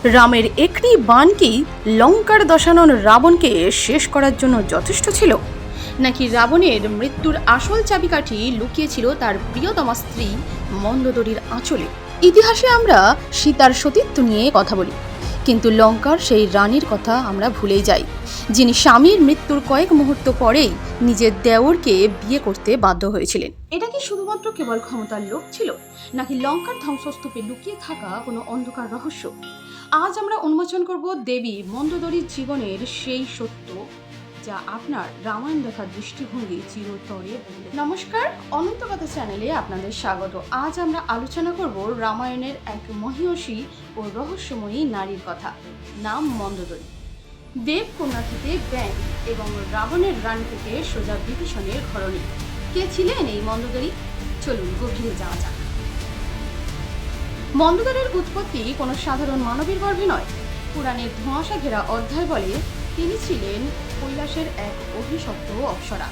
রামের একটি বাণ কি লঙ্কার দশানন রাবণকে শেষ করার জন্য যথেষ্ট ছিল, নাকি রাবণের মৃত্যুর আসল চাবিকাঠি লুকিয়েছিল তার প্রিয়তমা স্ত্রী মন্দোদরীর আঁচলে? ইতিহাসে আমরা সীতার সতীত্ব নিয়ে কথা বলি, কিন্তু লঙ্কার সেই রানীর কথা আমরা ভুলেই যাই, যিনি স্বামীর মৃত্যুর কয়েক মুহূর্ত পরেই নিজের দেওরকে বিয়ে করতে বাধ্য হয়েছিলেন। এটা কি শুধুমাত্র কেবল ক্ষমতার লোভ ছিল, নাকি লঙ্কার ধ্বংসস্তূপে লুকিয়ে থাকা কোনো অন্ধকার রহস্য? আজ আমরা উন্মোচন করব দেবী মন্দোদরীর জীবনের সেই সত্য, যা আপনার রামায়ণ দেখার দৃষ্টিভঙ্গি চিরতরে বদলে। নমস্কার, অনন্ত কথা চ্যানেলে আপনাদের স্বাগত। আজ আমরা আলোচনা করব রামায়ণের এক মহিয়সী ও রহস্যময়ী নারীর কথা, নাম মন্দোদরী। দেবকন্যা থেকে ব্যাং এবং রাবণের রান থেকে সোজা বিভীষণের ঘরণী। কে ছিলেন এই মন্দোদরী? চলুন গভীরে যাওয়া যাক। মন্দোদরীর উৎপত্তি কোনো সাধারণ মানবীর গর্ভে নয়। পুরাণের ধোঁয়াশা ঘেরা অধ্যায় বলে তিনি ছিলেন কৈলাসের এক অভিশপ্ত অপ্সরা।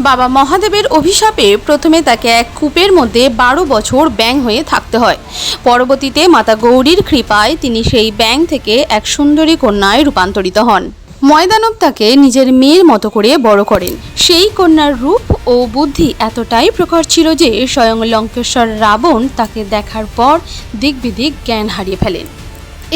বাবা মহাদেবের অভিশাপে প্রথমে তাকে এক কূপের মধ্যে 12 বছর ব্যাং হয়ে থাকতে হয়। পরবর্তীতে মাতা গৌরীর কৃপায় তিনি সেই ব্যাং থেকে এক সুন্দরী কন্যায় রূপান্তরিত হন। ময়দানব তাকে নিজের মেয়ের মতো করে বড় করেন। সেই কন্যার রূপ ও বুদ্ধি এতটাই প্রখর ছিল যে স্বয়ং লঙ্কেশ্বর রাবণ তাকে দেখার পর দিক বিদিক জ্ঞান হারিয়ে ফেলেন।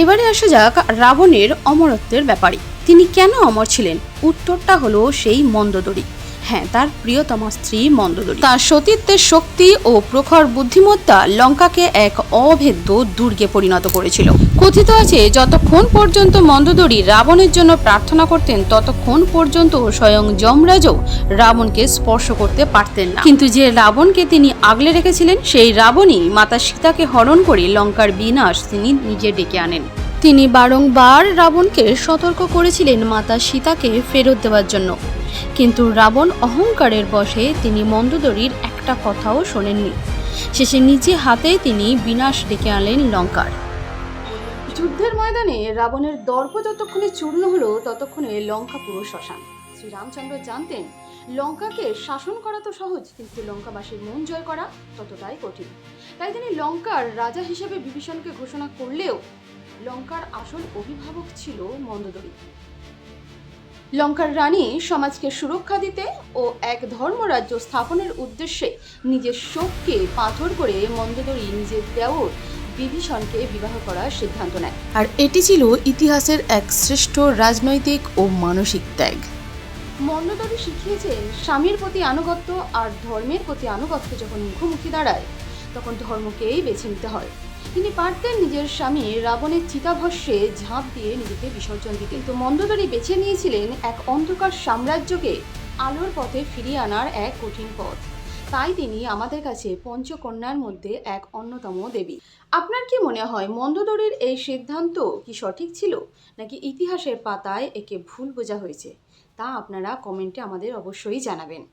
এবারে আসা যাক রাবণের অমরত্বের ব্যাপারে। তিনি কেন অমর ছিলেন? উত্তরটা হলো সেই মন্দোদরী। হ্যাঁ, তার প্রিয়তমা স্ত্রী মন্দোদরী। তার সতীত্বের শক্তি ও প্রখর বুদ্ধিমত্তা লঙ্কাকে এক অভেদ্য দুর্গে পরিণত করেছিল। কথিত আছে, যতক্ষণ পর্যন্ত মন্দোদরী রাবণের জন্য প্রার্থনা করতেন, ততক্ষণ পর্যন্ত স্বয়ং যমরাজও রাবণকে স্পর্শ করতে পারতেন না। কিন্তু যে রাবণকে তিনি আগলে রেখেছিলেন, সেই রাবণই মাতা সীতাকে হরণ করে লঙ্কার বিনাশ তিনি নিজে ডেকে আনেন। তিনি বারংবার রাবণকে সতর্ক করেছিলেন মাতা সীতাকে ফেরত দেওয়ার জন্য, কিন্তু রাবণ অহংকারের বশে তিনি মন্দোদরীর একটা কথাও শোনেননি। শেষে নিজে হাতে তিনি বিনাশ ডেকে আনলেন লঙ্কার। যুদ্ধের ময়দানে রাবণের দর্প যতক্ষণে চূর্ণ হলো, ততক্ষণে লঙ্কা পুরো শ্মশান। শ্রীরামচন্দ্র জানতেন লঙ্কাকে শাসন করা তো সহজ, কিন্তু লঙ্কাবাসীর মন জয় করা ততটাই কঠিন। তাই তিনি লঙ্কার রাজা হিসেবে বিভীষণকে ঘোষণা করলেও লঙ্কার আসল অভিভাবক ছিল মন্দোদরী। লঙ্কার রানী সমাজকে সুরক্ষা দিতে ও এক ধর্মরাজ্য স্থাপনের উদ্দেশ্যে নিজের শোককে পাথর করে মন্দোদরী নিজের দেওর বিভীষণকে বিবাহ করার সিদ্ধান্ত নেয়। আর এটি ছিল ইতিহাসের এক শ্রেষ্ঠ রাজনৈতিক ও মানসিক ত্যাগ। মন্দোদরী শিখিয়েছেন স্বামীর প্রতি আনুগত্য আর ধর্মের প্রতি আনুগত্য যখন মুখোমুখি দাঁড়ায়, তখন ধর্মকেই বেছে নিতে হয়। তিনি পারতেন নিজের স্বামী রাবণের চিতাভস্যে ঝাঁপ দিয়ে নিজেকে বিসর্জন দিতে, কিন্তু মন্দোদরী বেছে নিয়েছিলেন এক অন্ধকার সাম্রাজ্যকে আলোর পথে ফিরিয়ে আনার এক কঠিন পথ। তাই তিনি আমাদের কাছে পঞ্চকন্যার মধ্যে এক অন্যতম দেবী। আপনার কি মনে হয়, মন্দোদরীর এই সিদ্ধান্ত কি সঠিক ছিল, নাকি ইতিহাসের পাতায় একে ভুল বোঝা হয়েছে? তা আপনারা কমেন্টে আমাদের অবশ্যই জানাবেন।